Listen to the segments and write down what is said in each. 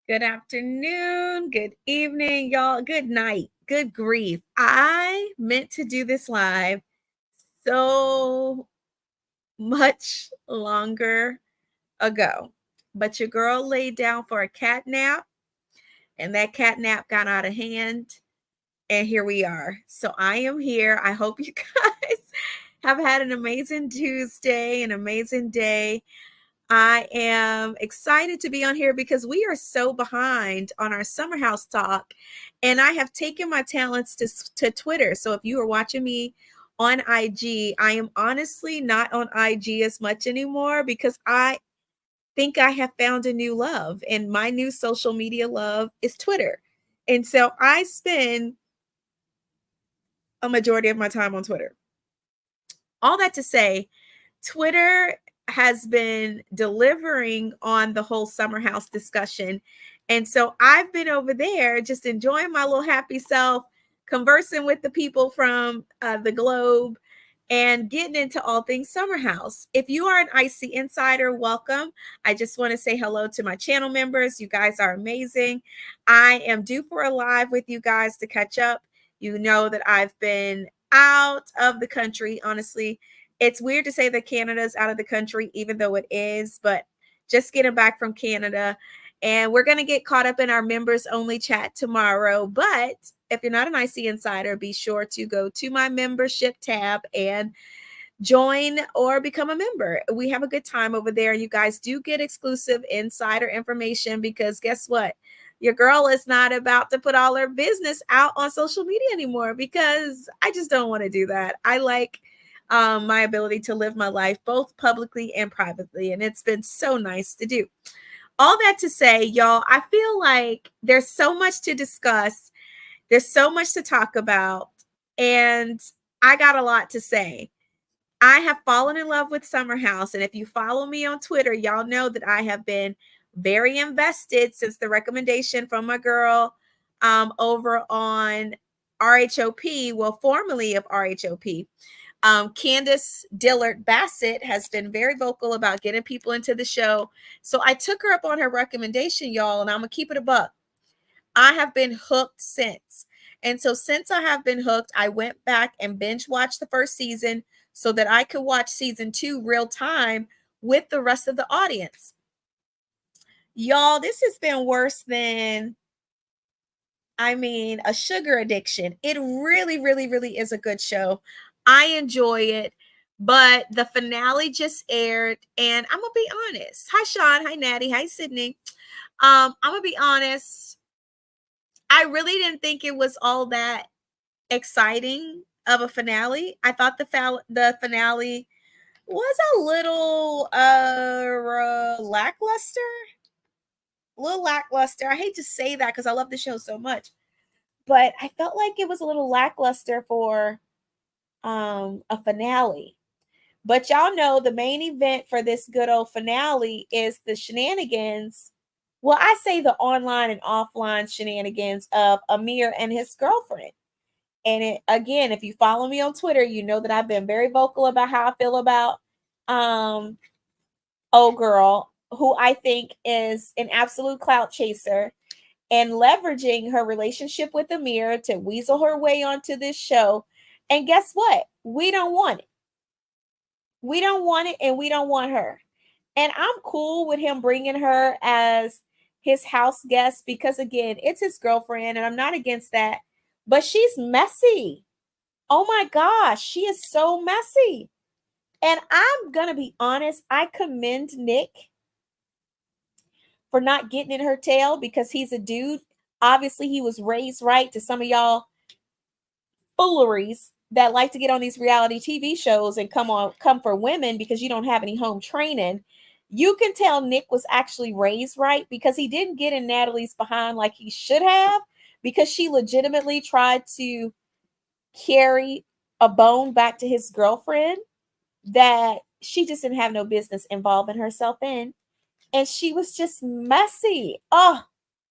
Good afternoon, good evening, y'all. Good night, good grief. I meant to do this live so much longer ago, but your girl laid down for a cat nap, and that cat nap got out of hand, and here we are. So I am here. I hope you guys have had an amazing Tuesday, an amazing day. I am excited to be on here because we are so behind on our summer house talk, and I have taken my talents to Twitter. So if you are watching me on IG, I am honestly not on IG as much anymore because I think I have found a new love, and my new social media love is Twitter. And so I spend a majority of my time on Twitter. All that to say, Twitter has been delivering on the whole summer house discussion. And so I've been over there just enjoying my little happy self, conversing with the people from the globe and getting into all things summer house. If you are an IC insider, welcome. I just want to say hello to my channel members. You guys are amazing. I am due for a live with you guys to catch up. You know that I've been out of the country, honestly. It's weird to say that Canada's out of the country, even though it is, but just getting back from Canada. And we're going to get caught up in our members only chat tomorrow. But if you're not an IC insider, be sure to go to my membership tab and join or become a member. We have a good time over there. You guys do get exclusive insider information because guess what? Your girl is not about to put all her business out on social media anymore because I just don't want to do that. I like my ability to live my life both publicly and privately, and it's been so nice to do. All that to say, y'all, I feel like there's so much to discuss. There's so much to talk about, and I got a lot to say. I have fallen in love with Summer House, and if you follow me on Twitter, y'all know that I have been very invested since the recommendation from my girl over on RHOP, well, formerly of RHOP. Candace Dillard Bassett has been very vocal about getting people into the show. So I took her up on her recommendation, y'all, and I'm going to keep it a buck. I have been hooked since. And so since I have been hooked, I went back and binge watched the first season so that I could watch season 2 real time with the rest of the audience. Y'all, this has been worse than, a sugar addiction. It really, really, really is a good show. I enjoy it, but the finale just aired, and I'm gonna be honest. Hi, Sean. Hi, Natty. Hi, Sydney. I'm gonna be honest. I really didn't think it was all that exciting of a finale. I thought the finale was a little lackluster. A little lackluster. I hate to say that because I love the show so much, but I felt like it was a little lackluster for a finale. But y'all know the main event for this good old finale is the shenanigans. Well, I say the online and offline shenanigans of Amir and his girlfriend. And again, if you follow me on Twitter, you know that I've been very vocal about how I feel about old girl, who I think is an absolute clout chaser and leveraging her relationship with Amir to weasel her way onto this show. And guess what? We don't want it. We don't want it, and we don't want her. And I'm cool with him bringing her as his house guest because, again, it's his girlfriend, and I'm not against that. But she's messy. Oh my gosh, she is so messy. And I'm going to be honest, I commend Nick for not getting in her tail because he's a dude. Obviously, he was raised right to some of y'all fooleries that like to get on these reality TV shows and come for women because you don't have any home training. You can tell Nick was actually raised right because he didn't get in Natalie's behind like he should have, because she legitimately tried to carry a bone back to his girlfriend that she just didn't have no business involving herself in. And she was just messy. Oh,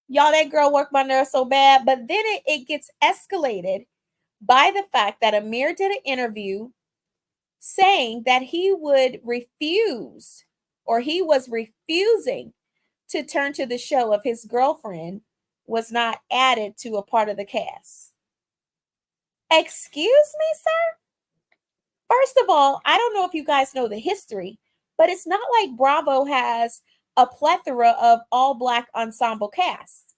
y'all, that girl worked my nerves so bad. But then it gets escalated by the fact that Amir did an interview saying that he would refuse, or he was refusing to turn to the show if his girlfriend was not added to a part of the cast? Excuse me, sir? First of all, I don't know if you guys know the history, but it's not like Bravo has a plethora of all Black ensemble casts.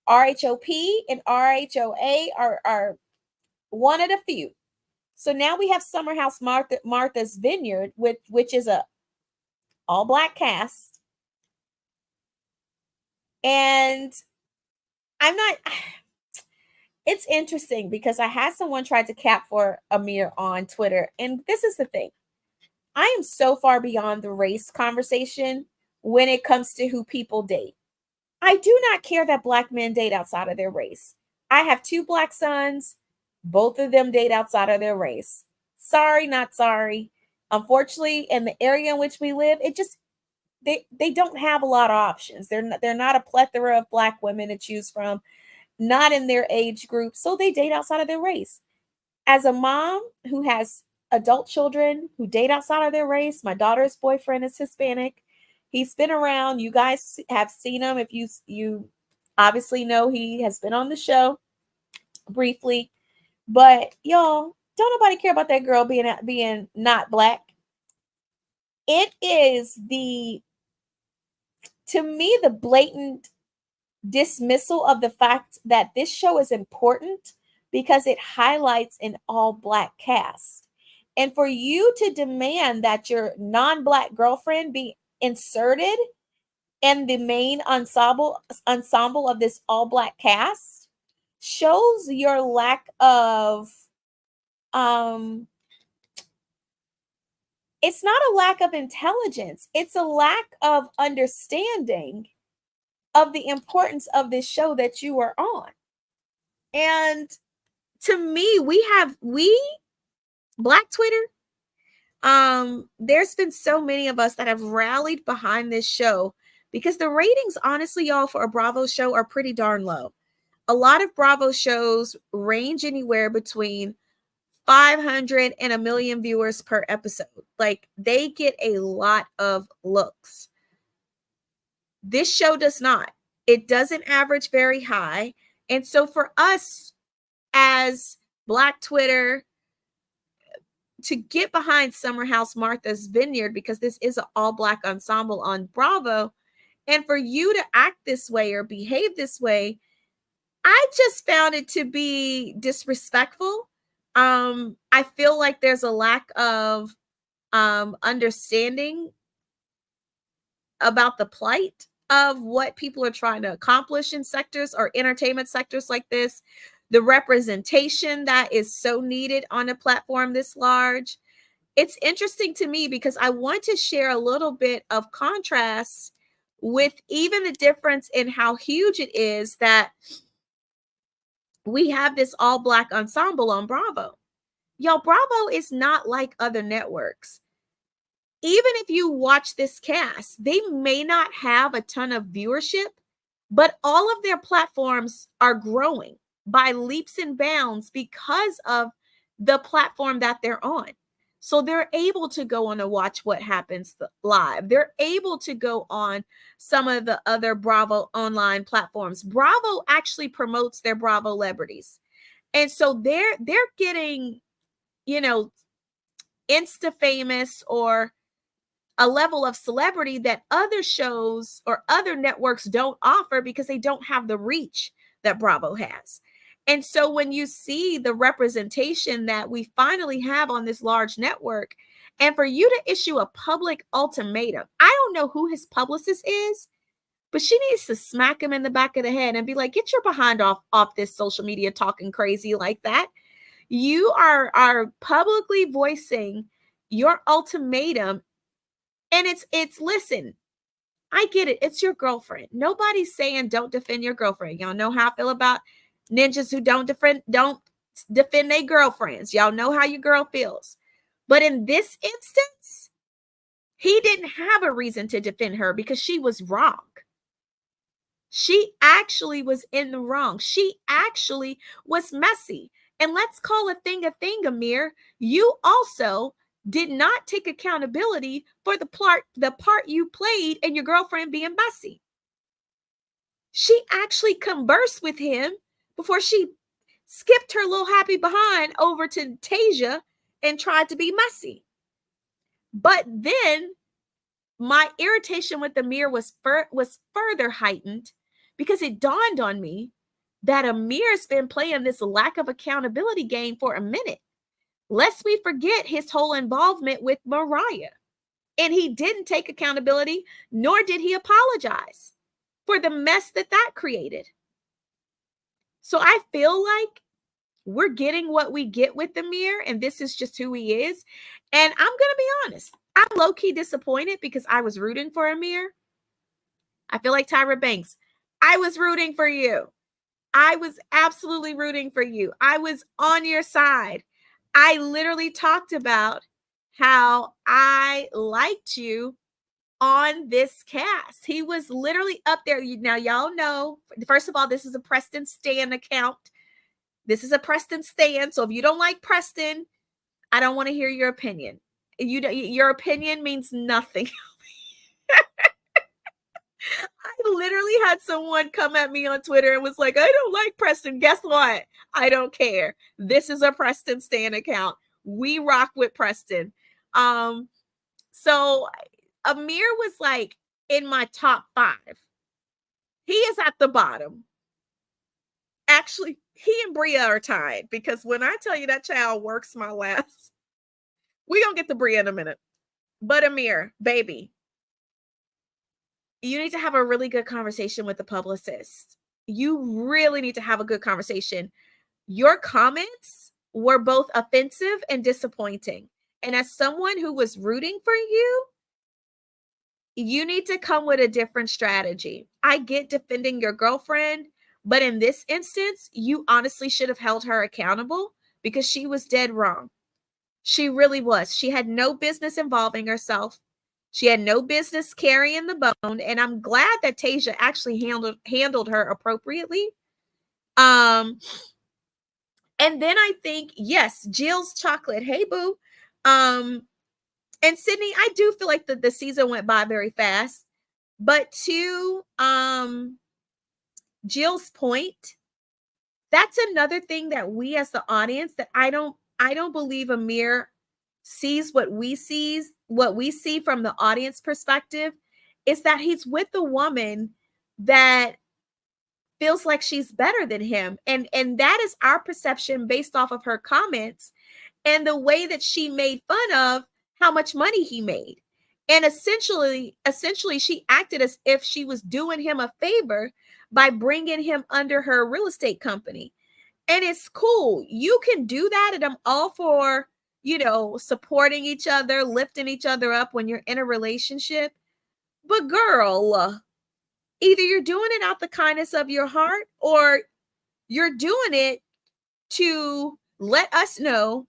RHOP and RHOA are one of the few. So now we have Summerhouse Martha's Vineyard, which is a all Black cast. And I'm not, it's interesting because I had someone try to cap for Amir on Twitter. And this is the thing. I am so far beyond the race conversation when it comes to who people date. I do not care that Black men date outside of their race. I have 2 Black sons. Both of them date outside of their race. Sorry, not sorry. Unfortunately, in the area in which we live, it just they don't have a lot of options. They're not a plethora of Black women to choose from, not in their age group, so they date outside of their race. As a mom who has adult children who date outside of their race, my daughter's boyfriend is Hispanic. He's been around. You guys have seen him. If you obviously know, he has been on the show briefly. But y'all, don't nobody care about that girl being not Black. It is to me, the blatant dismissal of the fact that this show is important because it highlights an all Black cast. And for you to demand that your non-Black girlfriend be inserted in the main ensemble of this all Black cast shows your lack of it's not a lack of intelligence, it's a lack of understanding of the importance of this show that you are on. And to me, we Black Twitter, there's been so many of us that have rallied behind this show because the ratings, honestly, y'all, for a Bravo show are pretty darn low. A lot of Bravo shows range anywhere between 500 and 1 million viewers per episode. Like, they get a lot of looks. This show does not. It doesn't average very high. And so for us as Black Twitter to get behind Summerhouse Martha's Vineyard, because this is an all Black ensemble on Bravo, and for you to act this way or behave this way, I just found it to be disrespectful. I feel like there's a lack of understanding about the plight of what people are trying to accomplish in sectors or entertainment sectors like this, the representation that is so needed on a platform this large. It's interesting to me because I want to share a little bit of contrast with even the difference in how huge it is that we have this all Black ensemble on Bravo. Y'all, Bravo is not like other networks. Even if you watch this cast, they may not have a ton of viewership, but all of their platforms are growing by leaps and bounds because of the platform that they're on. So they're able to go on and watch What Happens Live. They're able to go on some of the other Bravo online platforms. Bravo actually promotes their Bravo celebrities. And so they're getting, Insta famous or a level of celebrity that other shows or other networks don't offer because they don't have the reach that Bravo has. And so when you see the representation that we finally have on this large network, and for you to issue a public ultimatum, I don't know who his publicist is, but she needs to smack him in the back of the head and be like, get your behind off this social media talking crazy like that. You are publicly voicing your ultimatum. And it's listen, I get it. It's your girlfriend. Nobody's saying don't defend your girlfriend. Y'all know how I feel about ninjas who don't defend their girlfriends. Y'all know how your girl feels. But in this instance, he didn't have a reason to defend her because she was wrong. She actually was in the wrong. She actually was messy. And let's call a thing, Amir. You also did not take accountability for the part you played in your girlfriend being messy. She actually conversed with him before she skipped her little happy behind over to Tasia and tried to be messy. But then my irritation with Amir was further heightened because it dawned on me that Amir's been playing this lack of accountability game for a minute. Lest we forget his whole involvement with Mariah. And he didn't take accountability, nor did he apologize for the mess that created. So I feel like we're getting what we get with Amir, and this is just who he is. And I'm going to be honest. I'm low-key disappointed because I was rooting for Amir. I feel like Tyra Banks. I was rooting for you. I was absolutely rooting for you. I was on your side. I literally talked about how I liked you on this cast. He was literally up there. Now, y'all know, first of all, this is a Preston Stan account. This is a Preston Stan. So if you don't like Preston, I don't want to hear your opinion. Your opinion means nothing. I literally had someone come at me on Twitter and was like, I don't like Preston. Guess what? I don't care. This is a Preston Stan account. We rock with Preston. So Amir was like in my top 5. He is at the bottom. Actually, he and Bria are tied because when I tell you that child works my last, we're going to get to Bria in a minute. But Amir, baby, you need to have a really good conversation with the publicist. You really need to have a good conversation. Your comments were both offensive and disappointing. And as someone who was rooting for you, you need to come with a different strategy. I get defending your girlfriend, but in this instance, you honestly should have held her accountable because she was dead wrong. She really was. She had no business involving herself. She had no business carrying the bone, and I'm glad that Tasia actually handled her appropriately. And then I think, yes, Jill's chocolate. Hey, boo. And Sydney, I do feel like the season went by very fast. But to Jill's point, that's another thing that we as the audience that I don't believe Amir sees what we see from the audience perspective is that he's with a woman that feels like she's better than him. And that is our perception based off of her comments and the way that she made fun of how much money he made. And essentially she acted as if she was doing him a favor by bringing him under her real estate company. And it's cool. You can do that. And I'm all for, supporting each other, lifting each other up when you're in a relationship. But girl, either you're doing it out the kindness of your heart or you're doing it to let us know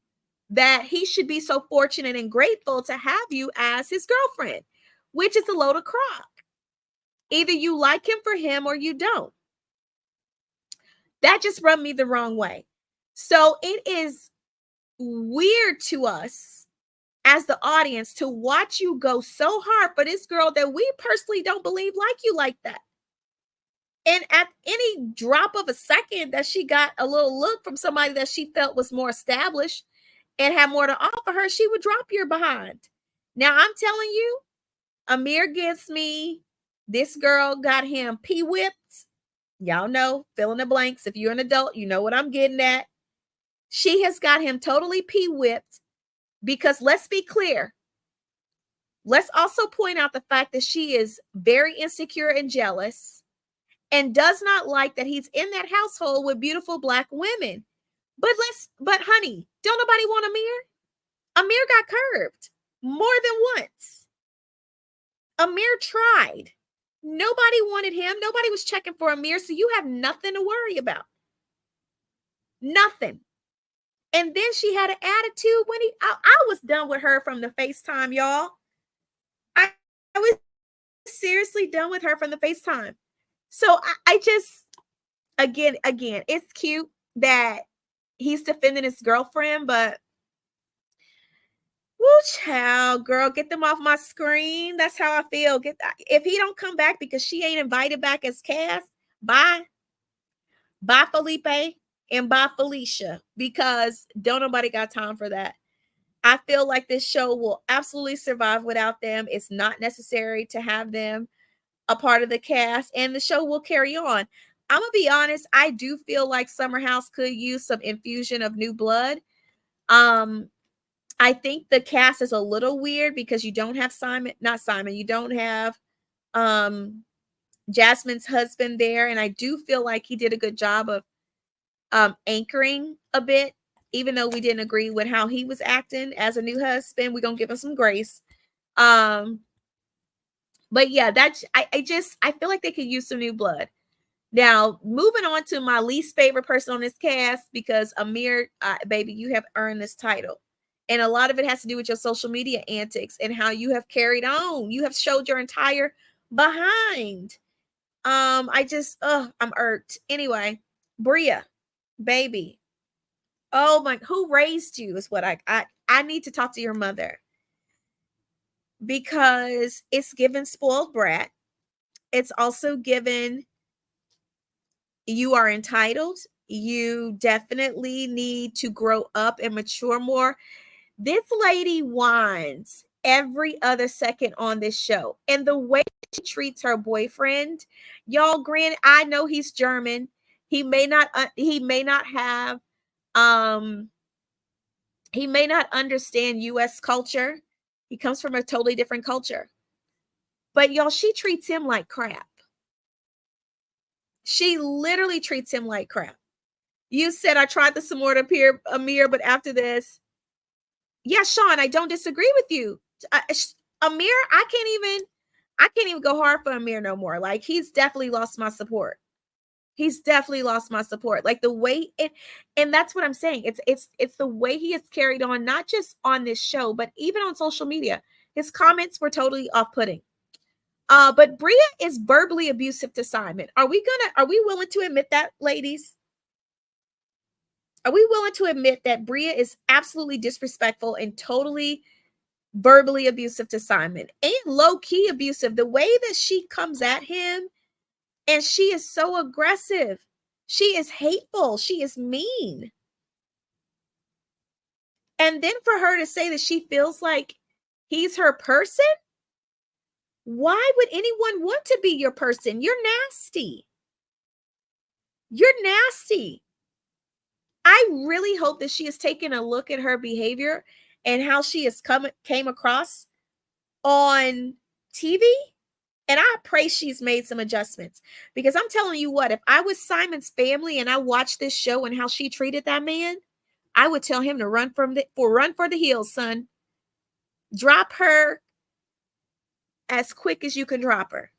that he should be so fortunate and grateful to have you as his girlfriend, which is a load of crock. Either you like him for him or you don't. That just rubbed me the wrong way. So it is weird to us as the audience to watch you go so hard for this girl that we personally don't believe like you like that. And at any drop of a second that she got a little look from somebody that she felt was more established and had more to offer her, she would drop your behind. Now, I'm telling you, Amir gives me, this girl got him P-whipped. Y'all know, fill in the blanks. If you're an adult, you know what I'm getting at. She has got him totally P-whipped because let's be clear. Let's also point out the fact that she is very insecure and jealous and does not like that he's in that household with beautiful Black women. But honey, don't nobody want Amir? Amir got curved more than once. Amir tried. Nobody wanted him. Nobody was checking for Amir. So you have nothing to worry about. Nothing. And then she had an attitude when I was done with her from the FaceTime, y'all. I was seriously done with her from the FaceTime. So I just, again, it's cute that he's defending his girlfriend, but woo, child, girl, get them off my screen. That's how I feel. If he don't come back because she ain't invited back as cast, Bye. Bye, Felipe, and bye, Felicia, because don't nobody got time for that. I feel like this show will absolutely survive without them. It's not necessary to have them a part of the cast, and the show will carry on. I'm gonna be honest, I do feel like Summer House could use some infusion of new blood. Um, I think the cast is a little weird because you don't have you don't have um Jasmine's husband there, and I do feel like he did a good job of anchoring a bit, even though we didn't agree with how he was acting as a new husband. We're gonna give him some grace. Um, but yeah, I feel like they could use some new blood. Now, moving on to my least favorite person on this cast, because Amir, baby, you have earned this title. And a lot of it has to do with your social media antics and how you have carried on. You have showed your entire behind. I'm irked. Anyway, Bria, baby. Oh my, who raised you is what I need to talk to your mother, because it's given spoiled brat. It's also given you are entitled. You definitely need to grow up and mature more. This lady whines every other second on this show. And the way she treats her boyfriend, y'all, granted, I know he's German. He may not um he may not understand US culture. He comes from a totally different culture. But y'all, she treats him like crap. She literally treats him like crap. You said I tried the some more to appear Amir, but after this, yeah, Sean, I don't disagree with you. Amir, I can't even go hard for Amir no more. Like, he's definitely lost my support. He's definitely lost my support. Like the way it, and that's what I'm saying. It's the way he has carried on, not just on this show, but even on social media. His comments were totally off-putting. But Bria is verbally abusive to Simon. Are we willing to admit that, ladies? Are we willing to admit that Bria is absolutely disrespectful and totally verbally abusive to Simon, and low-key abusive? The way that she comes at him, and she is so aggressive. She is hateful. She is mean. And then for her to say that she feels like he's her person? Why would anyone want to be your person? You're nasty. You're nasty. I really hope that she has taken a look at her behavior and how she has came across on TV. And I pray she's made some adjustments, because I'm telling you what, if I was Simon's family and I watched this show and how she treated that man, I would tell him to run for the hills, son. Drop her as quick as you can drop her.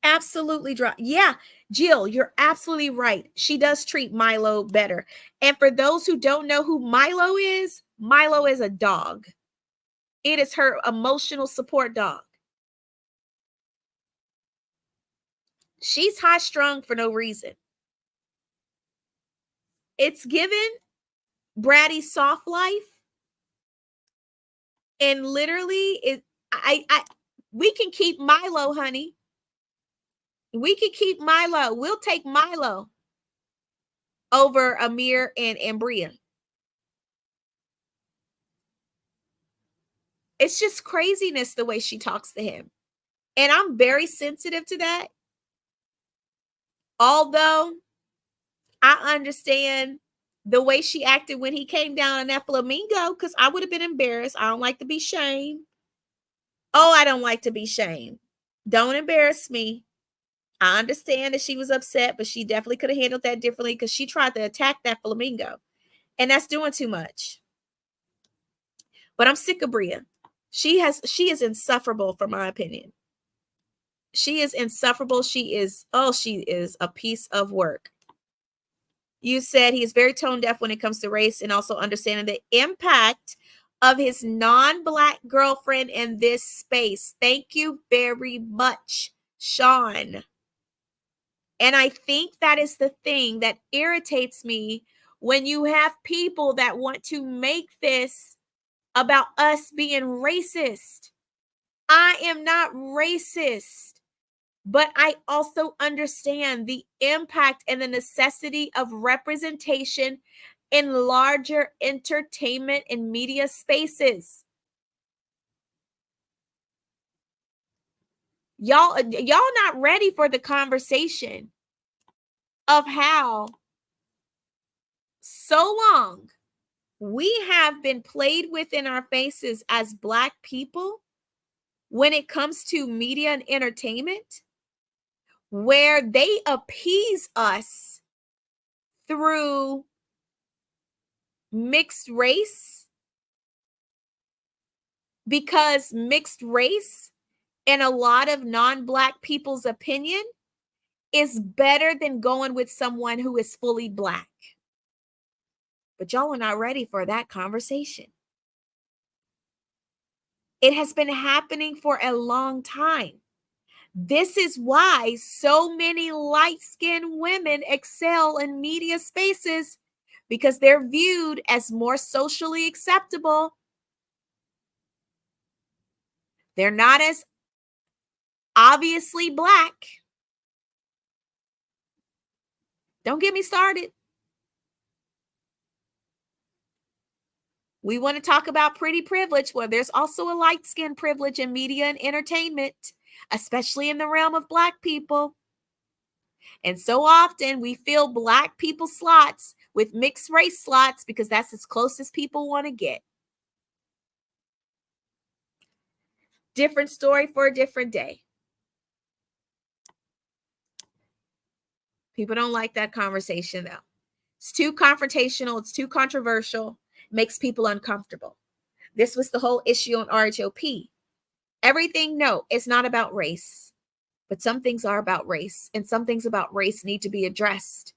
Absolutely drop. Yeah, Jill, you're absolutely right. She does treat Milo better. And for those who don't know who Milo is a dog. It is her emotional support dog. She's high strung for no reason. It's given Bratty soft life. And literally, we can keep Milo, honey. We can keep Milo. We'll take Milo over Amir and Bria. It's just craziness the way she talks to him. And I'm very sensitive to that. Although I understand the way she acted when he came down on that flamingo, because I would have been embarrassed. I don't like to be shamed. Oh, I don't like to be shamed. Don't embarrass me. I understand that she was upset, but she definitely could have handled that differently, because she tried to attack that flamingo. And that's doing too much. But I'm sick of Bria. She is insufferable, from my opinion. She is insufferable. She is a piece of work. You said he is very tone deaf when it comes to race, and also understanding the impact of his non-Black girlfriend in this space. Thank you very much, Sean. And I think that is the thing that irritates me, when you have people that want to make this about us being racist. I am not racist. But I also understand the impact and the necessity of representation in larger entertainment and media spaces. Y'all not ready for the conversation of how so long we have been played with in our faces as Black people when it comes to media and entertainment, where they appease us through mixed race, because mixed race, in a lot of non-Black people's opinion, is better than going with someone who is fully Black. But y'all are not ready for that conversation. It has been happening for a long time. This is why so many light-skinned women excel in media spaces, because they're viewed as more socially acceptable. They're not as obviously Black. Don't get me started. We want to talk about pretty privilege. Well, there's also a light skin privilege in media and entertainment, especially in the realm of Black people. And so often we fill Black people slots with mixed race slots because that's as close as people want to get. Different story for a different day. People don't like that conversation, though. It's too confrontational. It's too controversial. Makes people uncomfortable. This was the whole issue on RHOP. Everything, no, it's not about race. But some things are about race, and some things about race need to be addressed.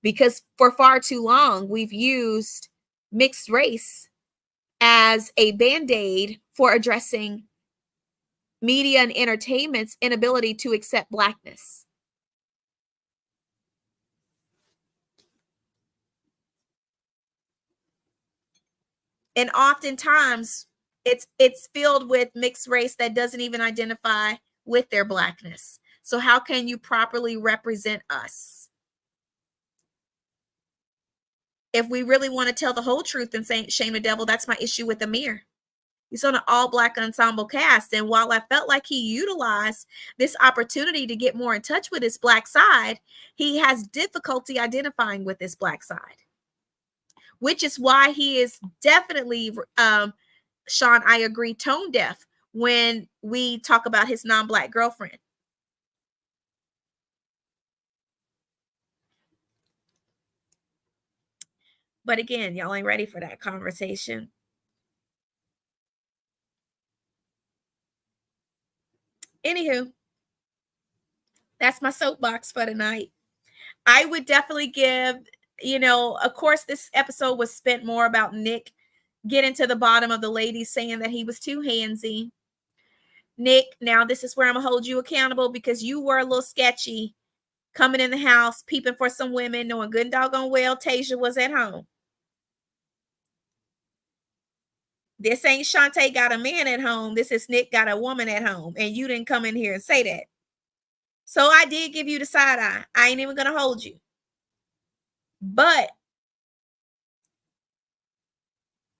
Because for far too long, we've used mixed race as a band-aid for addressing media and entertainment's inability to accept Blackness. And oftentimes, it's filled with mixed race that doesn't even identify with their Blackness. So how can you properly represent us? If we really want to tell the whole truth and say shame the devil, that's my issue with Amir. He's on an all-Black ensemble cast. And while I felt like he utilized this opportunity to get more in touch with his Black side, he has difficulty identifying with his Black side, which is why he is definitely, Sean, I agree, tone deaf when we talk about his non-Black girlfriend. But again, y'all ain't ready for that conversation. Anywho, that's my soapbox for tonight. I would definitely give, of course, this episode was spent more about Nick getting to the bottom of the ladies saying that he was too handsy. Nick, now this is where I'm going to hold you accountable, because you were a little sketchy coming in the house, peeping for some women, knowing good and doggone well Tasia was at home. This ain't Shantae got a man at home. This is Nick got a woman at home. And you didn't come in here and say that. So I did give you the side eye. I ain't even going to hold you. But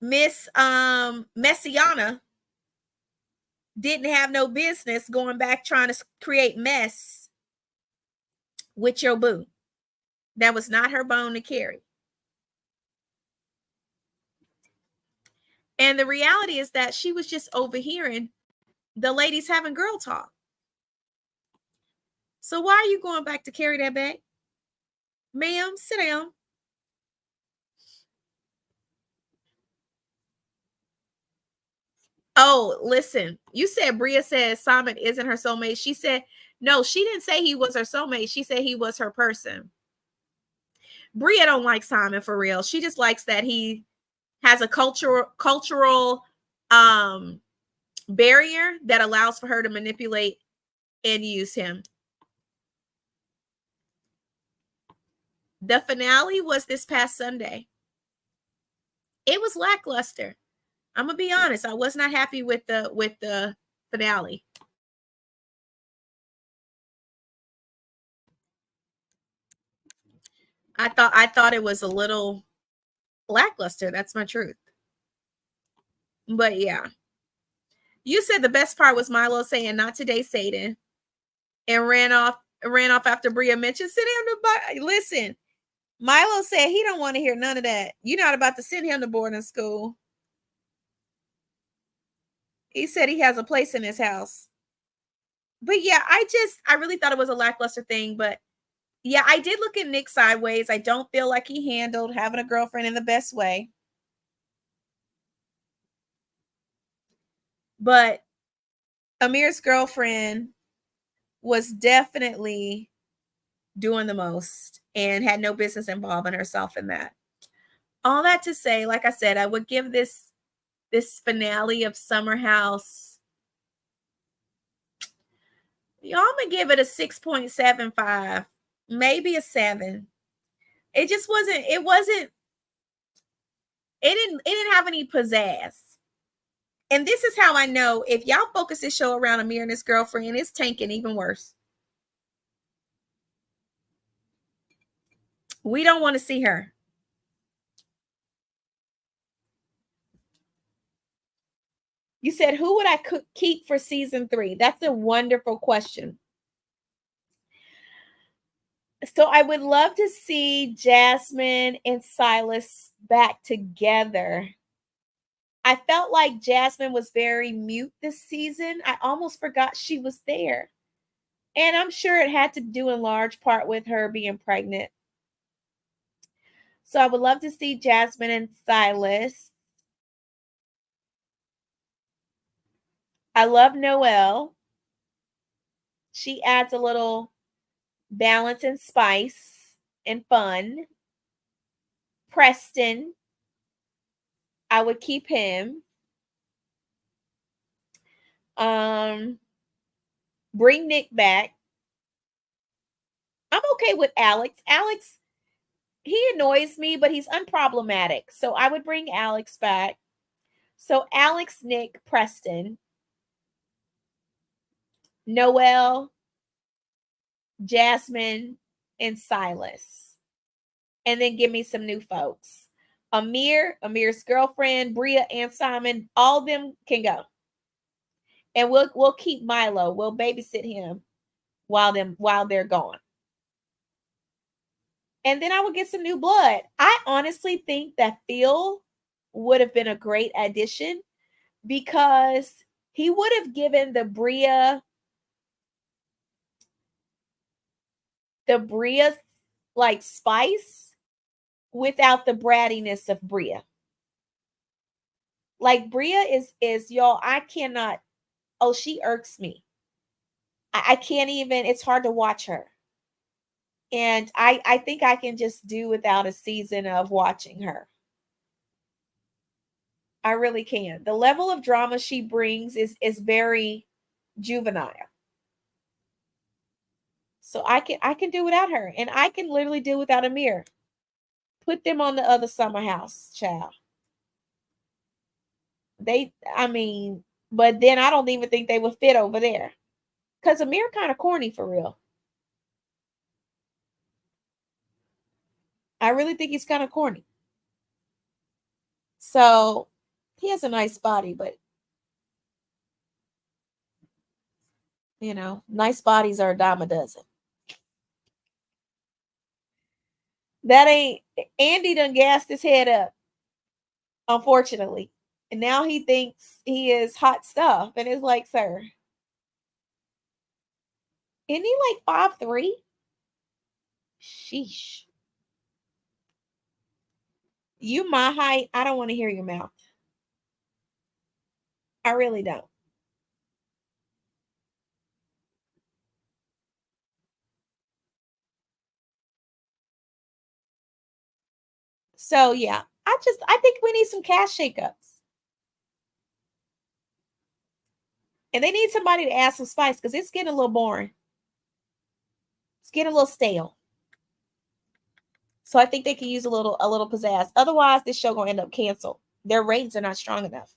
Miss Messiana didn't have no business going back trying to create mess with your boo. That was not her bone to carry. And the reality is that she was just overhearing the ladies having girl talk. So why are you going back to carry that bag? Ma'am, sit down. Oh, listen, you said Bria said Simon isn't her soulmate. She said, no, she didn't say he was her soulmate. She said he was her person. Bria don't like Simon for real. She just likes that he has a cultural barrier that allows for her to manipulate and use him. The finale was this past Sunday. It was lackluster. I'm gonna be honest. I was not happy with the finale. I thought it was a little lackluster. That's my truth. But yeah. You said the best part was Milo saying not today, Satan, and ran off after Bria mentioned send him to listen. Milo said he don't want to hear none of that. You're not about to send him to boarding school. He said he has a place in his house. But yeah, I really thought it was a lackluster thing. But yeah, I did look at Nick sideways. I don't feel like he handled having a girlfriend in the best way. But Amir's girlfriend was definitely doing the most and had no business involving herself in that. All that to say, like I said, I would give this finale of Summer House, I'm gonna give it a 6.75, maybe a 7. It just wasn't, it didn't have any pizzazz. And this is how I know if y'all focus this show around Amir and his girlfriend, it's tanking even worse. We don't want to see her. You said, who would I keep for season 3? That's a wonderful question. So I would love to see Jasmine and Silas back together. I felt like Jasmine was very mute this season. I almost forgot she was there. And I'm sure it had to do in large part with her being pregnant. So I would love to see Jasmine and Silas. I love Noelle. She adds a little balance and spice and fun. Preston, I would keep him. Bring Nick back. I'm okay with Alex. Alex, he annoys me, but he's unproblematic. So I would bring Alex back. So Alex, Nick, Preston, Noelle, Jasmine, and Silas. And then give me some new folks. Amir's girlfriend, Bria, and Simon, all of them can go. And we'll keep Milo. We'll babysit him while they're gone. And then I would get some new blood. I honestly think that Phil would have been a great addition because he would have given the Bria like spice without the brattiness of Bria. Like Bria is y'all, I cannot, she irks me. I can't even, it's hard to watch her. And I think I can just do without a season of watching her. I really can. The level of drama she brings is very juvenile. So I can do without her. And I can literally do without Amir. Put them on the other Summer House, child. But then I don't even think they would fit over there. Because Amir kind of corny for real. I really think he's kind of corny. So he has a nice body, but nice bodies are a dime a dozen. That ain't Andy done gassed his head up, unfortunately. And now he thinks he is hot stuff. And it's like, sir, isn't he like 5'3"? Sheesh. You my height. I don't want to hear your mouth. I really don't. So yeah, I think we need some cash shakeups. And they need somebody to add some spice because it's getting a little boring. It's getting a little stale. So I think they can use a little pizzazz. Otherwise, this show gonna end up canceled. Their ratings are not strong enough.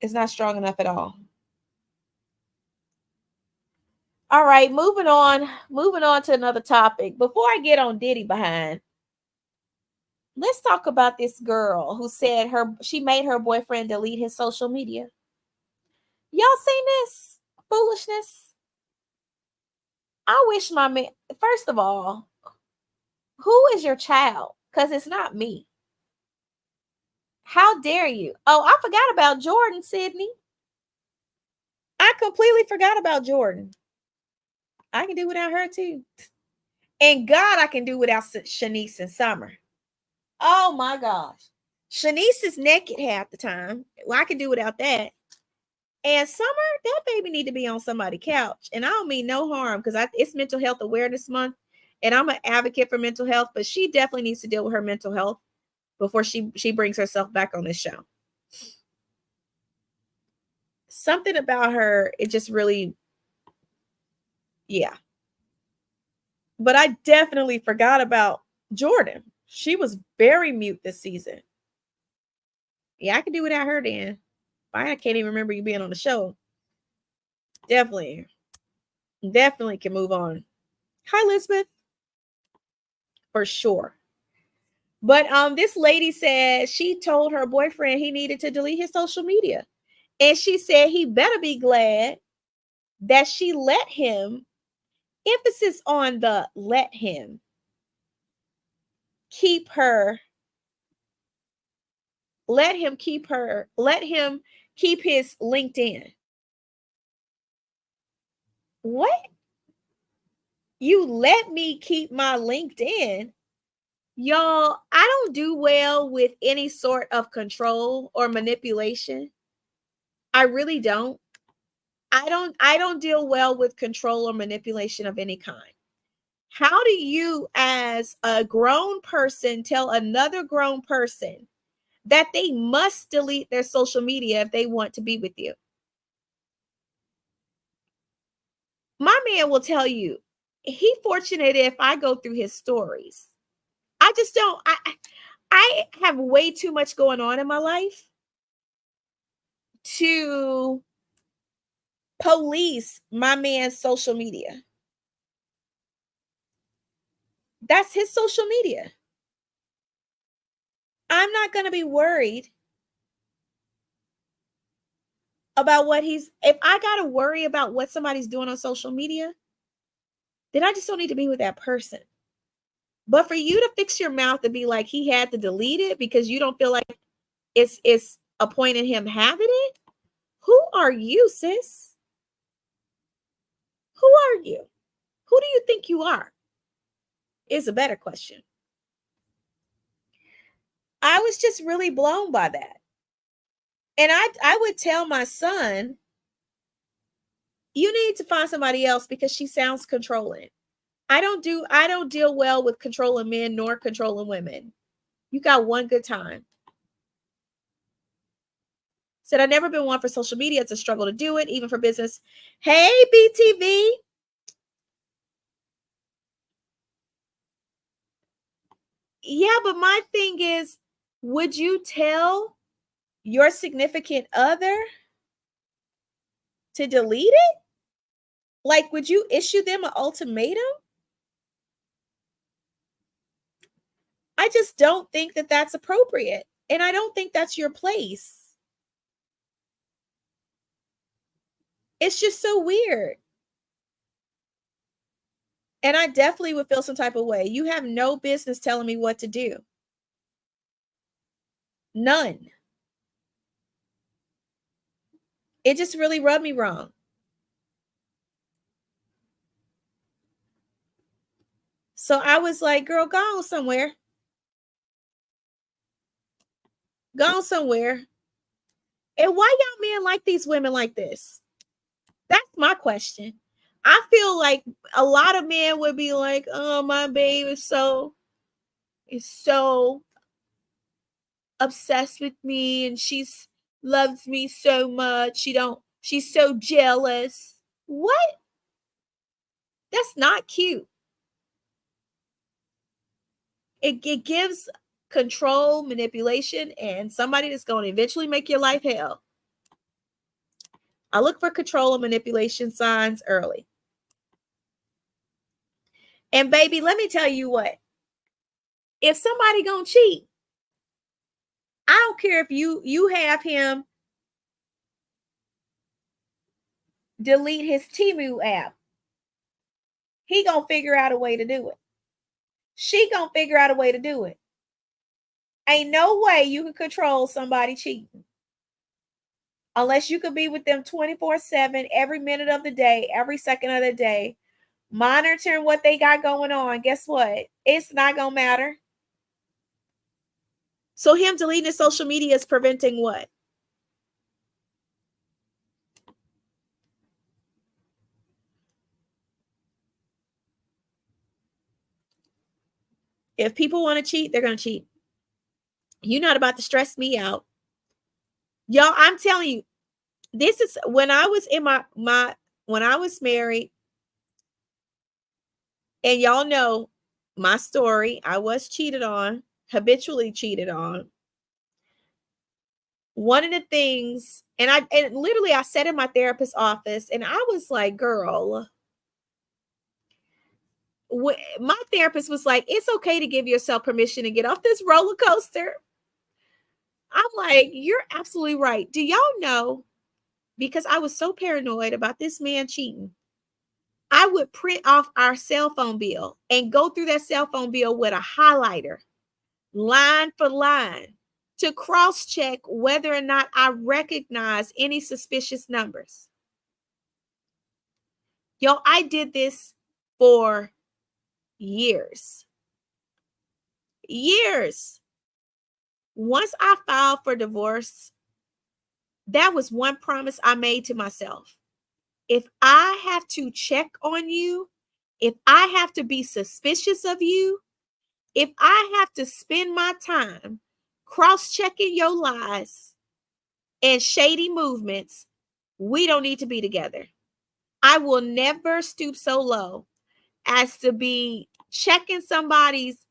It's not strong enough at all. All right, moving on. Moving on to another topic. Before I get on Diddy behind, let's talk about this girl who said she made her boyfriend delete his social media. Y'all seen this foolishness? I wish my man, first of all, who is your child? Because it's not me. How dare you? Oh, I forgot about Jordan, Sydney. I completely forgot about Jordan. I can do without her too. And God, I can do without Shanice and Summer. Oh my gosh. Shanice is naked half the time. Well, I can do without that. And Summer, that baby need to be on somebody's couch. And I don't mean no harm because it's Mental Health Awareness Month. And I'm an advocate for mental health, but she definitely needs to deal with her mental health before she brings herself back on this show. Something about her, it just really, yeah. But I definitely forgot about Jordan. She was very mute this season. Yeah, I can do without her then. I can't even remember you being on the show. Definitely can move on. Hi, Elizabeth. For sure. But this lady said she told her boyfriend he needed to delete his social media. And she said he better be glad that she let him, emphasis on the let him, keep her, let him keep his LinkedIn. What? You let me keep my LinkedIn? Y'all, I don't do well with any sort of control or manipulation. I really don't. I don't deal well with control or manipulation of any kind. How do you, as a grown person, tell another grown person that they must delete their social media if they want to be with you? My man will tell you, he fortunate if I go through his stories. I just don't. I have way too much going on in my life to police my man's social media. That's his social media. I'm not going to be worried about if I got to worry about what somebody's doing on social media, then I just don't need to be with that person. But for you to fix your mouth and be like, he had to delete it because you don't feel like it's a point in him having it. Who are you, sis? Who are you? Who do you think you are? Is a better question. I was just really blown by that. And I would tell my son, you need to find somebody else because she sounds controlling. I don't deal well with controlling men nor controlling women. You got one good time. Said, I've never been one for social media. It's a struggle to do it, even for business. Hey, BTV. Yeah, but my thing is, would you tell your significant other to delete it? Like, would you issue them an ultimatum? I just don't think that that's appropriate. And I don't think that's your place. It's just so weird. And I definitely would feel some type of way. You have no business telling me what to do. None. It just really rubbed me wrong. So I was like, girl, go on somewhere. Go on somewhere. And why y'all men like these women like this? That's my question. I feel like a lot of men would be like, oh, my babe is so obsessed with me and she's loves me so much. She's so jealous. What? That's not cute. It gives control, manipulation, and somebody that's going to eventually make your life hell. I look for control and manipulation signs early. And baby, let me tell you what. If somebody gonna cheat, I don't care if you have him delete his Temu app. He gonna figure out a way to do it. She gonna figure out a way to do it. Ain't no way you can control somebody cheating. Unless you could be with them 24/7, every minute of the day, every second of the day, monitoring what they got going on. Guess what? It's not gonna matter. So him deleting his social media is preventing what? If people want to cheat, they're going to cheat. You're not about to stress me out. Y'all, I'm telling you, this is when I was in when I was married, and y'all know my story. I was cheated on, habitually cheated on. One of the things, and literally I sat in my therapist's office and I was like, girl, my therapist was like, it's okay to give yourself permission to get off this roller coaster. I'm like, you're absolutely right. Do y'all know? Because I was so paranoid about this man cheating, I would print off our cell phone bill and go through that cell phone bill with a highlighter, line for line, to cross-check whether or not I recognize any suspicious numbers. Yo, I did this for years. Years. Once I filed for divorce, that was one promise I made to myself. If I have to check on you, if I have to be suspicious of you, if I have to spend my time cross-checking your lies and shady movements, we don't need to be together. I will never stoop so low as to be checking somebody's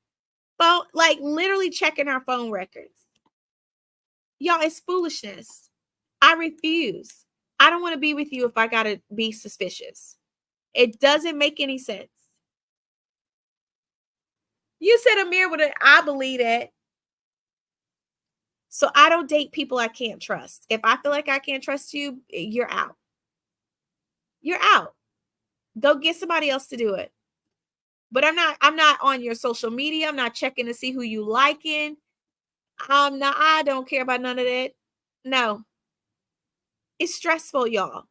phone, like literally checking our phone records. Y'all, it's foolishness. I refuse. I don't want to be with you if I got to be suspicious. It doesn't make any sense. You said Amir would. I believe that. So I don't date people I can't trust. If I feel like I can't trust you, you're out. You're out. Go get somebody else to do it. But I'm not on your social media. I'm not checking to see who you liking. I don't care about none of that. No. It's stressful, y'all.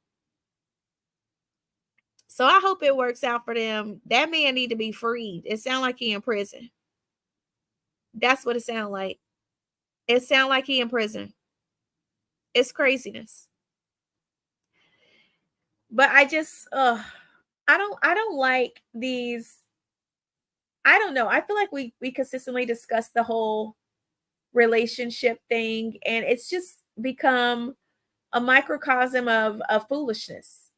So I hope it works out for them. That man need to be freed. It sounds like he in prison. That's what it sounds like. It sounds like he in prison. It's craziness. But I just I don't like these. I don't know. I feel like we consistently discuss the whole relationship thing, and it's just become a microcosm of foolishness.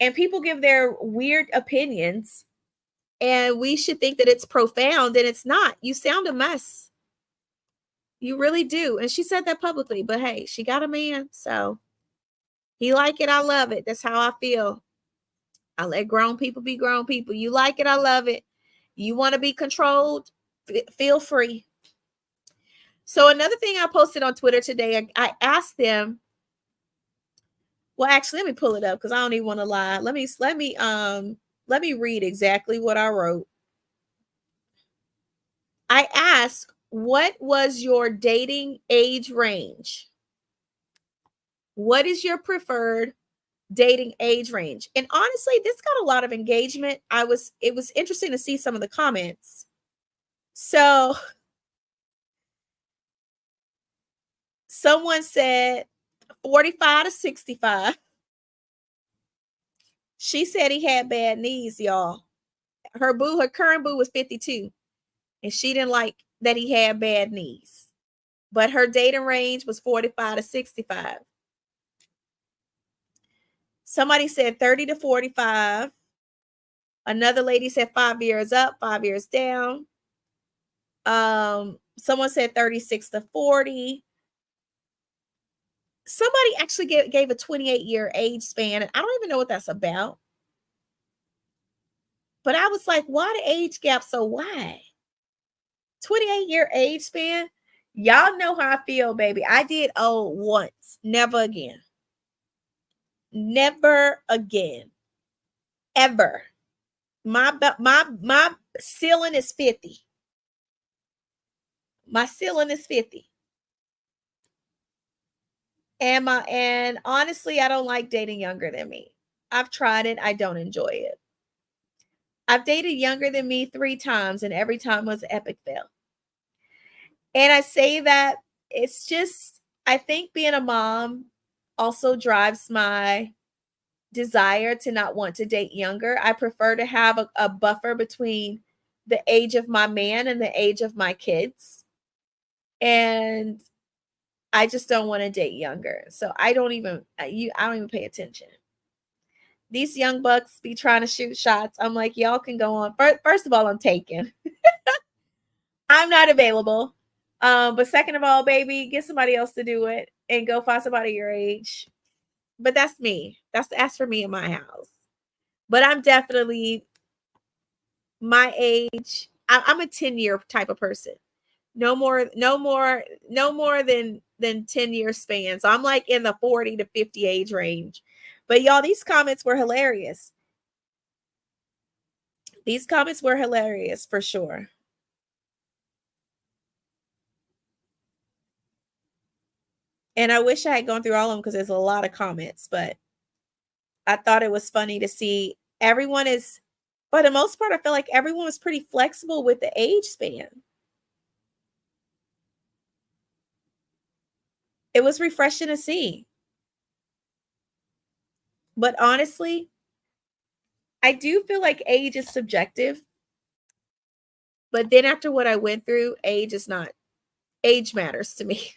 And people give their weird opinions, and we should think that it's profound, and it's not. You sound a mess. You really do. And she said that publicly, but hey, she got a man, so he like it, I love it. That's how I feel. I let grown people be grown people. You like it, I love it. You want to be controlled, feel free. So another thing I posted on Twitter today, I asked them. Well, actually, let me pull it up because I don't even want to lie. Let me read exactly what I wrote. I asked, what was your dating age range? What is your preferred dating age range? And honestly, this got a lot of engagement. It was interesting to see some of the comments. So someone said 45 to 65. She said he had bad knees, y'all. Her current boo was 52, and she didn't like that he had bad knees. But her dating range was 45 to 65. Somebody said 30 to 45. Another lady said 5 years up, 5 years down. Someone said 36 to 40. Somebody actually gave a 28-year age span, and I don't even know what that's about. But I was like, why the age gap so wide? 28-year age span. Y'all know how I feel, baby. I did old once. Never again. Never again. Ever. My ceiling is 50. My ceiling is 50. And honestly, I don't like dating younger than me. I've tried it. I don't enjoy it. I've dated younger than me 3 times, and every time was an epic fail. And I say that it's just, I think being a mom also drives my desire to not want to date younger. I prefer to have a buffer between the age of my man and the age of my kids. And I just don't want to date younger. So I don't even pay attention. These young bucks be trying to shoot shots. I'm like, y'all can go on. First of all, I'm taken. I'm not available. But second of all, baby, get somebody else to do it and go find somebody your age. But that's me. That's for me in my house. But I'm definitely my age. I'm a 10-year type of person. No more than 10-year span. So I'm like in the 40 to 50 age range. But y'all, these comments were hilarious. These comments were hilarious for sure. And I wish I had gone through all of them because there's a lot of comments, but I thought it was funny to see everyone is, for the most part, I feel like everyone was pretty flexible with the age span. It was refreshing to see. But honestly, I do feel like age is subjective. But then after what I went through, age matters to me.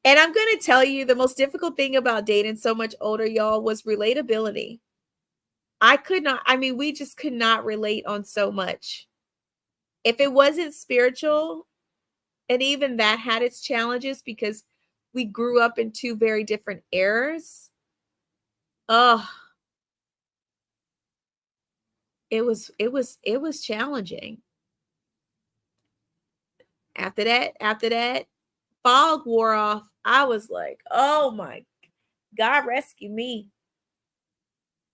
And I'm going to tell you the most difficult thing about dating so much older, y'all, was relatability. We just could not relate on so much. If it wasn't spiritual, and even that had its challenges because we grew up in 2 very different eras. Oh, it was challenging. After that fog wore off, I was like, oh my God, rescue me.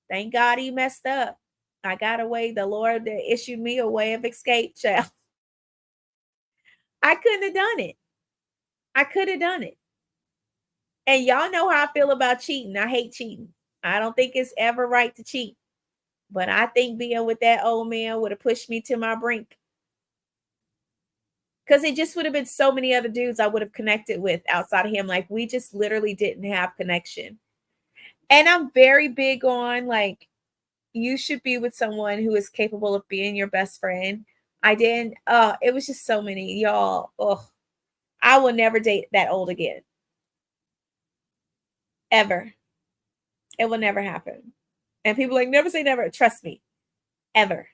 Thank God he messed up. I got away. The Lord that issued me a way of escape, child. I couldn't have done it. I could have done it. And y'all know how I feel about cheating. I hate cheating. I don't think it's ever right to cheat. But I think being with that old man would have pushed me to my brink. Because it just would have been so many other dudes I would have connected with outside of him. Like, we just literally didn't have connection. And I'm very big on, like, you should be with someone who is capable of being your best friend. I didn't. It was just so many. Y'all, I will never date that old again. Ever. It will never happen. And people like, never say never. Trust me. Ever.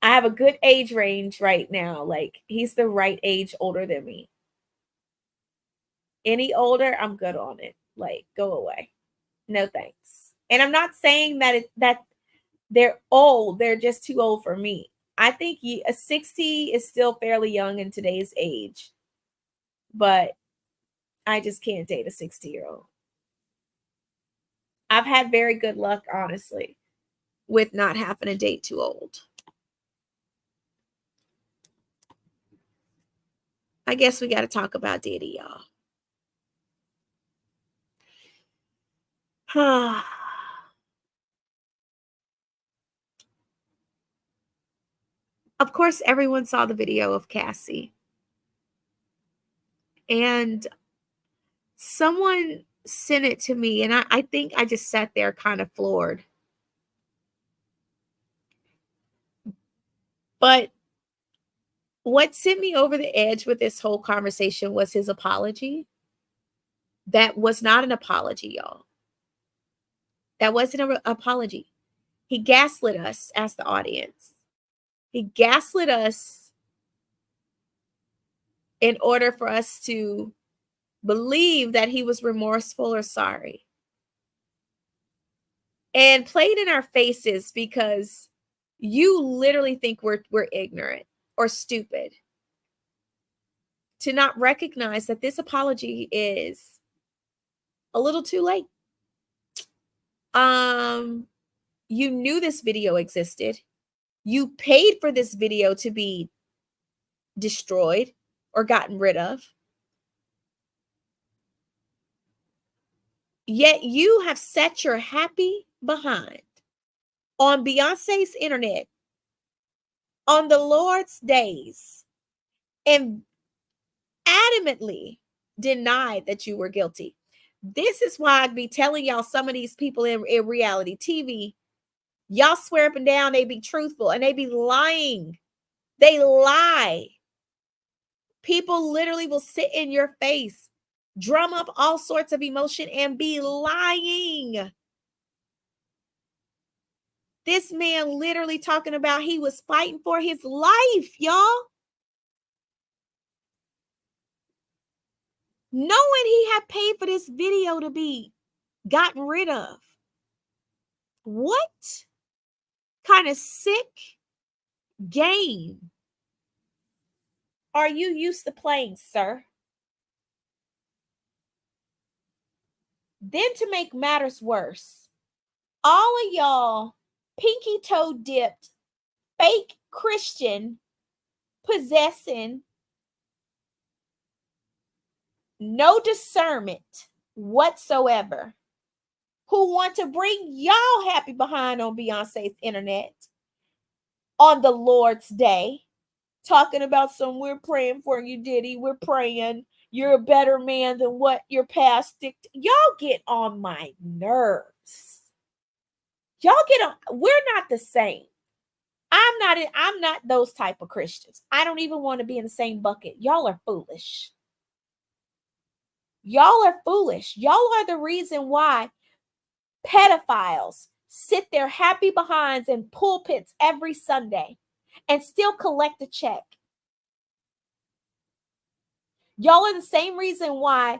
I have a good age range right now. Like, he's the right age older than me. Any older, I'm good on it. Like, go away. No thanks. And I'm not saying that they're old. They're just too old for me. I think a 60 is still fairly young in today's age. But I just can't date a 60-year-old. I've had very good luck, honestly, with not having to date too old. I guess we got to talk about Diddy, y'all. Of course, everyone saw the video of Cassie. And someone sent it to me, and I think I just sat there kind of floored. But what sent me over the edge with this whole conversation was his apology. That was not an apology, y'all. That wasn't an apology. He gaslit us as the audience. He gaslit us in order for us to believe that he was remorseful or sorry. and play it in our faces because you literally think we're ignorant or stupid to not recognize that this apology is a little too late. You knew this video existed. You paid for this video to be destroyed or gotten rid of. Yet you have set your happy behind on Beyonce's internet on the Lord's days and adamantly denied that you were guilty. This is why I'd be telling y'all some of these people in reality TV, y'all swear up and down they be truthful and they be lying. They lie. People literally will sit in your face, drum up all sorts of emotion and be lying. This man literally talking about he was fighting for his life, y'all. Knowing he had paid for this video to be gotten rid of. What kind of sick game are you used to playing, sir? Then to make matters worse, all of y'all pinky toe dipped, fake Christian, possessing, no discernment whatsoever, who want to bring y'all happy behind on Beyonce's internet on the Lord's day, talking about some we're praying for you, Diddy. We're praying you're a better man than what your past dictated. Y'all get on my nerves. Y'all get on. We're not the same. I'm not those type of Christians. I don't even want to be in the same bucket. Y'all are foolish. Y'all are foolish. Y'all are the reason why pedophiles sit their happy behinds in pulpits every Sunday and still collect a check. Y'all are the same reason why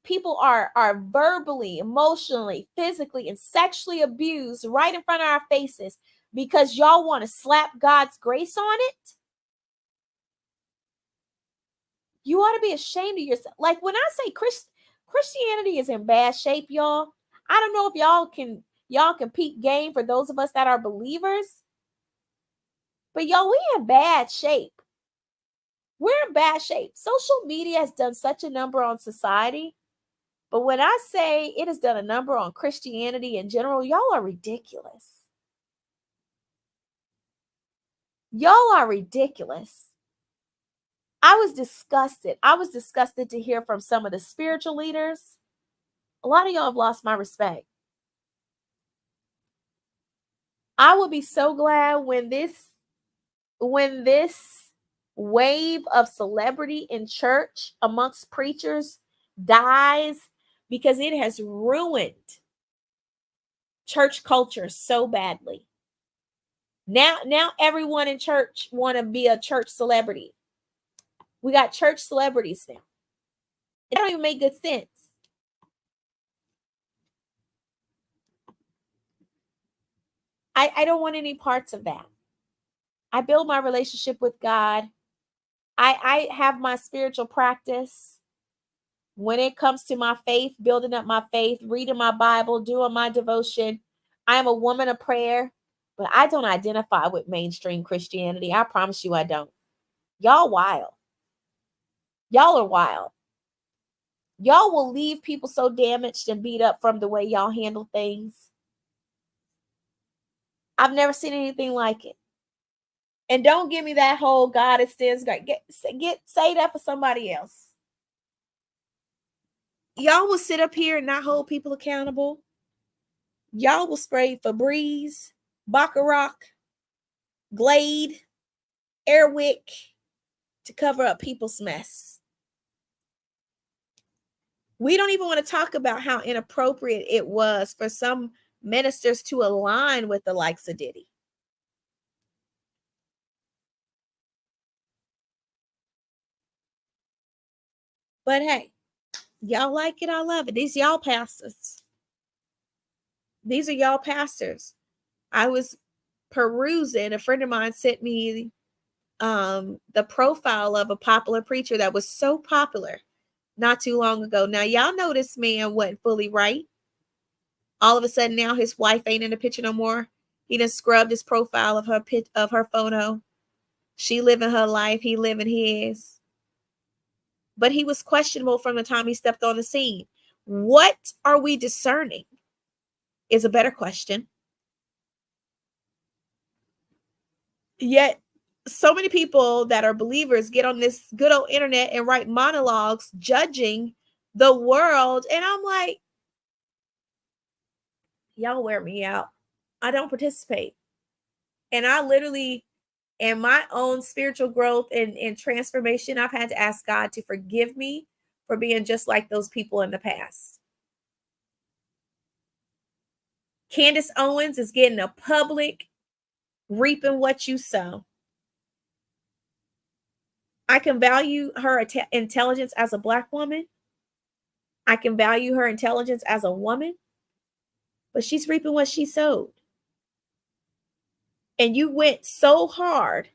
people are verbally, emotionally, physically, and sexually abused right in front of our faces because y'all want to slap God's grace on it. You ought to be ashamed of yourself. Like when I say Christianity is in bad shape, y'all. I don't know if y'all can peep game for those of us that are believers. But y'all, we in bad shape. We're in bad shape. Social media has done such a number on society. But when I say it has done a number on Christianity in general, y'all are ridiculous. Y'all are ridiculous. I was disgusted. I was disgusted to hear from some of the spiritual leaders. A lot of y'all have lost my respect. I would be so glad when this wave of celebrity in church amongst preachers dies, because it has ruined church culture so badly. Now everyone in church want to be a church celebrity. We got church celebrities now. It don't even make good sense. I don't want any parts of that. I build my relationship with God. I have my spiritual practice. When it comes to my faith, building up my faith, reading my Bible, doing my devotion, I am a woman of prayer, but I don't identify with mainstream Christianity. I promise you I don't. Y'all wild. Y'all are wild. Y'all will leave people so damaged and beat up from the way y'all handle things. I've never seen anything like it. And don't give me that whole God extends. Say that for somebody else. Y'all will sit up here and not hold people accountable. Y'all will spray Febreze, Baccarat, Glade, Airwick to cover up people's mess. We don't even want to talk about how inappropriate it was for some ministers to align with the likes of Diddy. But hey, y'all like it, I love it. These y'all pastors. These are y'all pastors. I was perusing. A friend of mine sent me the profile of a popular preacher that was so popular not too long ago. Now, y'all know this man wasn't fully right. All of a sudden, now his wife ain't in the picture no more. He done scrubbed his profile of her photo. She living her life, he living his. But he was questionable from the time he stepped on the scene. What are we discerning is a better question. Yet, so many people that are believers get on this good old internet and write monologues judging the world. And I'm like, y'all wear me out. I don't participate. And I literally, in my own spiritual growth and transformation, I've had to ask God to forgive me for being just like those people in the past. Candace Owens is getting a public reaping what you sow. I can value her intelligence as a Black woman. I can value her intelligence as a woman, but she's reaping what she sowed. And you went so hard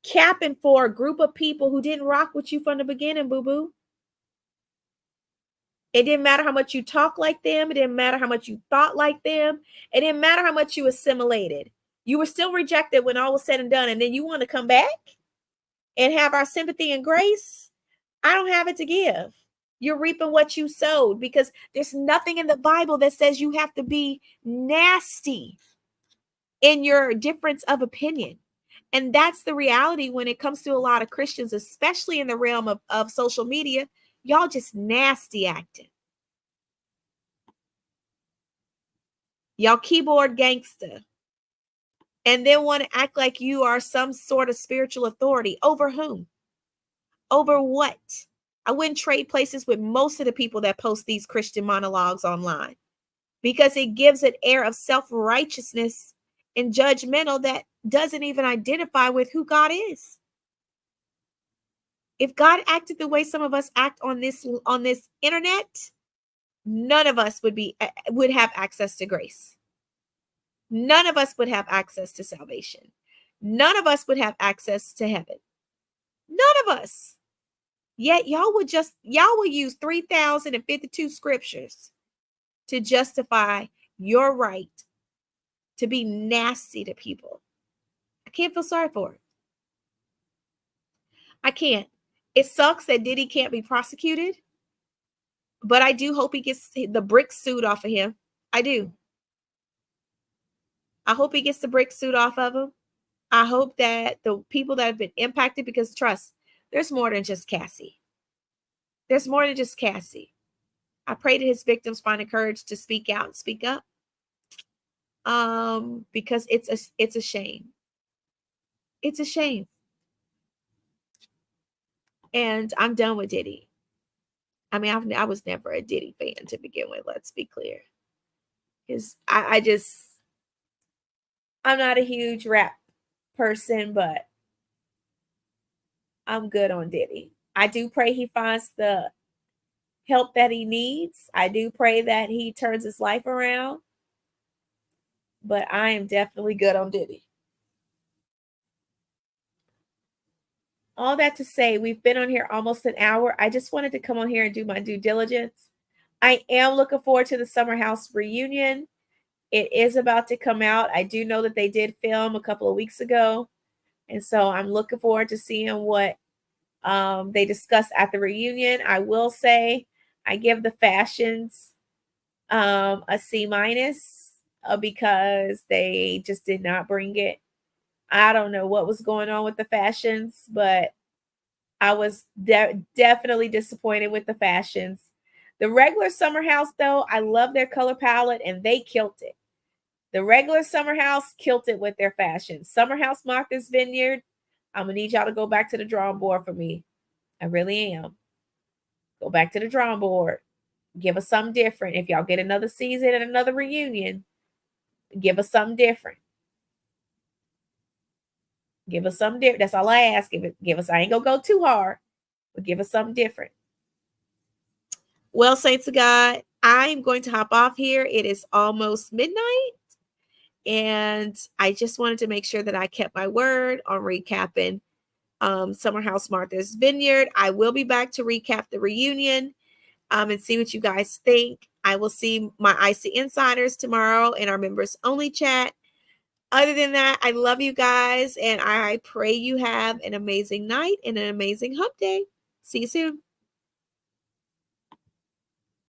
capping for a group of people who didn't rock with you from the beginning, boo-boo. It didn't matter how much you talk like them. It didn't matter how much you thought like them. It didn't matter how much you assimilated. You were still rejected when all was said and done. And then you want to come back and have our sympathy and grace? I don't have it to give. You're reaping what you sowed, because there's nothing in the Bible that says you have to be nasty in your difference of opinion. And that's the reality when it comes to a lot of Christians, especially in the realm of social media. Y'all just nasty acting. Y'all keyboard gangster. And then want to act like you are some sort of spiritual authority. Over whom? Over what? I wouldn't trade places with most of the people that post these Christian monologues online, because it gives an air of self-righteousness and judgmental that doesn't even identify with who God is. If God acted the way some of us act on this internet, none of us would have access to grace. None of us would have access to salvation. None of us would have access to heaven. None of us. Yet y'all would use 3,052 scriptures to justify your right to be nasty to people. I can't feel sorry for it. I can't. It sucks that Diddy can't be prosecuted, but I do hope he gets the brick suit off of him. I do. I hope he gets the brick suit off of him. I hope that the people that have been impacted, because trust, there's more than just Cassie. There's more than just Cassie. I pray that his victims find the courage to speak out and speak up. Because it's a shame. It's a shame. And I'm done with Diddy. I mean, I was never a Diddy fan to begin with. Let's be clear. Because I'm not a huge rap person, but I'm good on Diddy. I do pray he finds the help that he needs. I do pray that he turns his life around. But I am definitely good on Diddy. All that to say, we've been on here almost an hour. I just wanted to come on here and do my due diligence. I am looking forward to the Summer House reunion. It is about to come out. I do know that they did film a couple of weeks ago. And so I'm looking forward to seeing what they discuss at the reunion. I will say I give the fashions a C- because they just did not bring it. I don't know what was going on with the fashions, but I was definitely disappointed with the fashions. The regular Summer House, though, I love their color palette and they killed it. The regular Summer House killed it with their fashion. Summer House Martha's Vineyard, I'm going to need y'all to go back to the drawing board for me. I really am. Go back to the drawing board. Give us something different. If y'all get another season and another reunion, give us something different. Give us something different. That's all I ask. Give us, I ain't going to go too hard, but give us something different. Well, saints of God, I'm going to hop off here. It is almost midnight, and I just wanted to make sure that I kept my word on recapping Summer House Martha's Vineyard. I will be back to recap the reunion and see what you guys think. I will see my IC Insiders tomorrow in our members only chat. Other than that, I love you guys, and I pray you have an amazing night and an amazing hump day. See you soon.